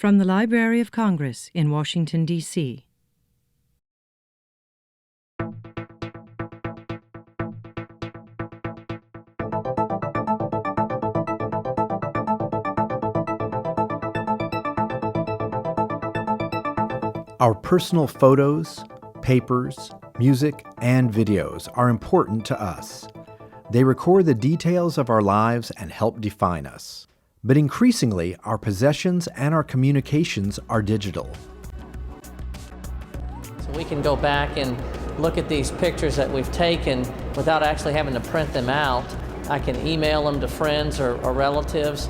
From the Library of Congress in Washington, D.C. Our personal photos, papers, music, and videos are important to us. They record the details of our lives and help define us. But increasingly, our possessions and our communications are digital. So we can go back and look at these pictures that we've taken without actually having to print them out. I can email them to friends or relatives,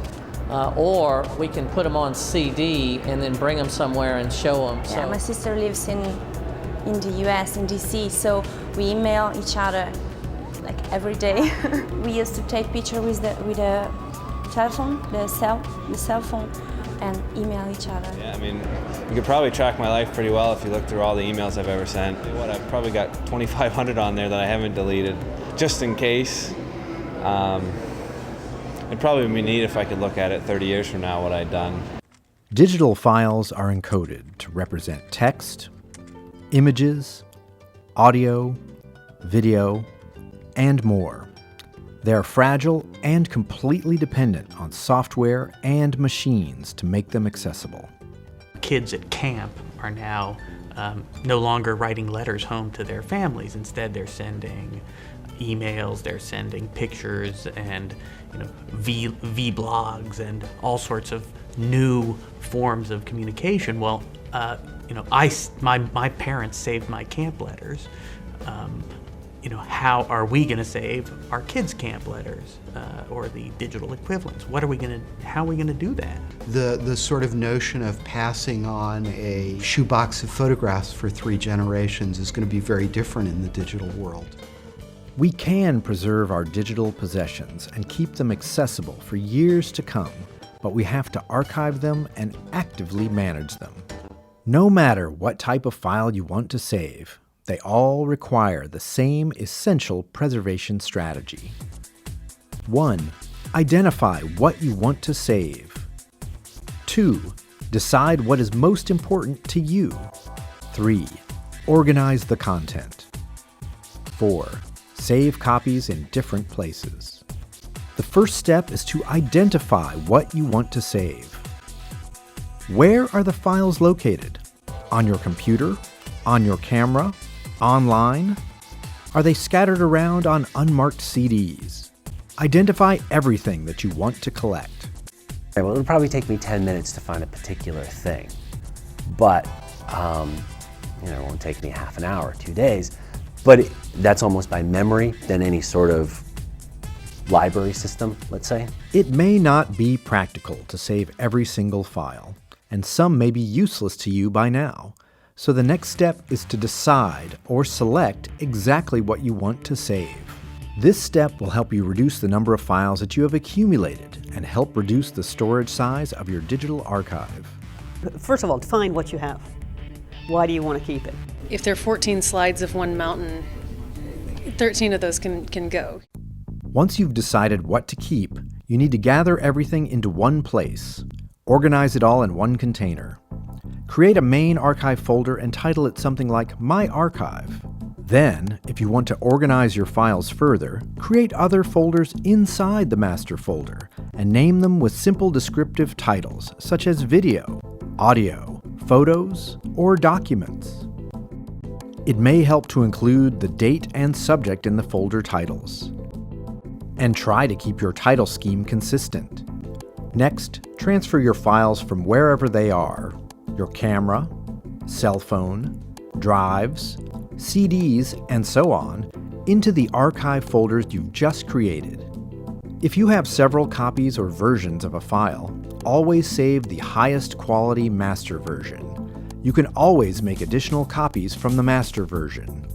or we can put them on CD and then bring them somewhere and show them. Yeah, my sister lives in the US, in DC, so we email each other like every day. We used to take pictures with a telephone, the cell phone, and email each other. Yeah, I mean, you could probably track my life pretty well if you look through all the emails I've ever sent. I've probably got 2,500 on there that I haven't deleted, just in case. It'd probably be neat if I could look at it 30 years from now, what I'd done. Digital files are encoded to represent text, images, audio, video, and more. They are fragile and completely dependent on software and machines to make them accessible. Kids at camp are now no longer writing letters home to their families. Instead, they're sending emails, they're sending pictures, and V-blogs and all sorts of new forms of communication. Well, my parents saved my camp letters. How are we going to save our kids' camp letters or the digital equivalents? How are we going to do that? The sort of notion of passing on a shoebox of photographs for 3 generations is going to be very different in the digital world. We can preserve our digital possessions and keep them accessible for years to come, but we have to archive them and actively manage them. No matter what type of file you want to save, they all require the same essential preservation strategy. 1. Identify what you want to save. 2. Decide what is most important to you. 3. Organize the content. 4. Save copies in different places. The first step is to identify what you want to save. Where are the files located? On your computer? On your camera? Online? Are they scattered around on unmarked CDs? Identify everything that you want to collect. Well, it would probably take me 10 minutes to find a particular thing, but it won't take me half an hour, 2 days. But that's almost by memory than any sort of library system, let's say. It may not be practical to save every single file, and some may be useless to you by now. So the next step is to decide or select exactly what you want to save. This step will help you reduce the number of files that you have accumulated and help reduce the storage size of your digital archive. First of all, define what you have. Why do you want to keep it? If there are 14 slides of one mountain, 13 of those can go. Once you've decided what to keep, you need to gather everything into one place. Organize it all in one container. Create a main archive folder and title it something like My Archive. Then, if you want to organize your files further, create other folders inside the master folder and name them with simple descriptive titles such as video, audio, photos, or documents. It may help to include the date and subject in the folder titles. And try to keep your title scheme consistent. Next, transfer your files from wherever they are, your camera, cell phone, drives, CDs, and so on, into the archive folders you've just created. If you have several copies or versions of a file, always save the highest quality master version. You can always make additional copies from the master version.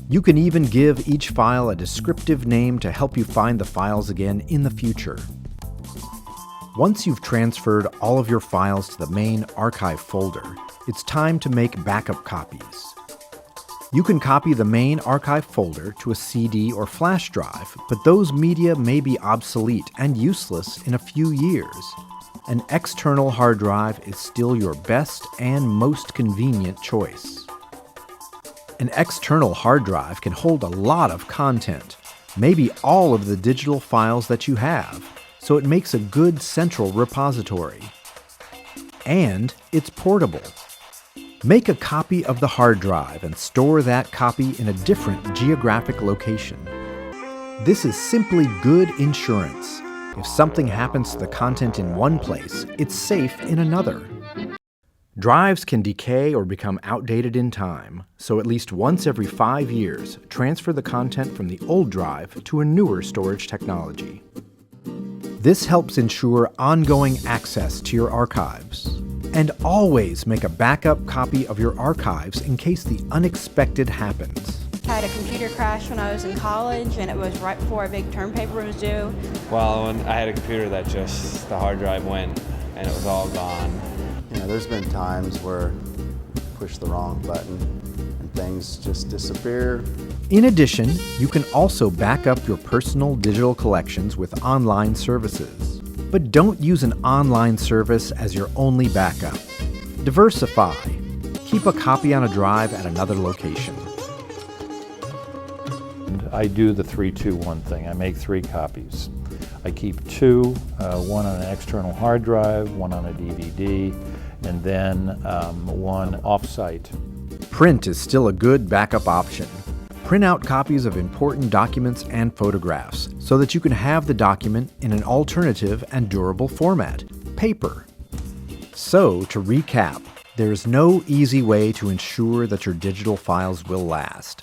You can even give each file a descriptive name to help you find the files again in the future. Once you've transferred all of your files to the main archive folder, it's time to make backup copies. You can copy the main archive folder to a CD or flash drive, but those media may be obsolete and useless in a few years. an external hard drive is still your best and most convenient choice. An external hard drive can hold a lot of content, maybe all of the digital files that you have, so it makes a good central repository. And it's portable. Make a copy of the hard drive and store that copy in a different geographic location. This is simply good insurance. If something happens to the content in one place, it's safe in another. Drives can decay or become outdated in time, so at least once every 5 years, transfer the content from the old drive to a newer storage technology. This helps ensure ongoing access to your archives. And always make a backup copy of your archives in case the unexpected happens. I had a computer crash when I was in college, and it was right before a big term paper was due. Well, when I had a computer that just, the hard drive went and it was all gone. You know, there's been times where you push the wrong button and things just disappear. In addition, you can also back up your personal digital collections with online services. But don't use an online service as your only backup. Diversify. Keep a copy on a drive at another location. I do the 3-2-1 thing. I make 3 copies. I keep 2, one on an external hard drive, one on a DVD, and then one off-site. Print is still a good backup option. Print out copies of important documents and photographs so that you can have the document in an alternative and durable format, paper. So, to recap, there is no easy way to ensure that your digital files will last.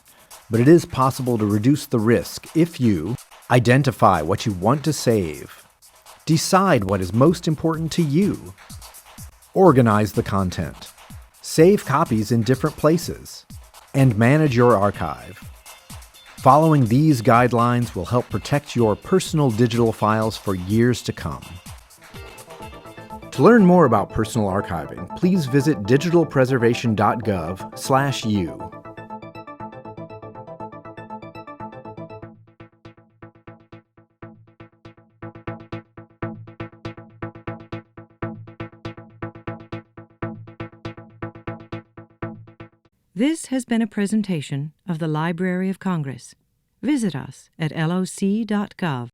But it is possible to reduce the risk if you identify what you want to save, decide what is most important to you, organize the content, save copies in different places, and manage your archive. Following these guidelines will help protect your personal digital files for years to come. To learn more about personal archiving, please visit digitalpreservation.gov/u. This has been a presentation of the Library of Congress. Visit us at loc.gov.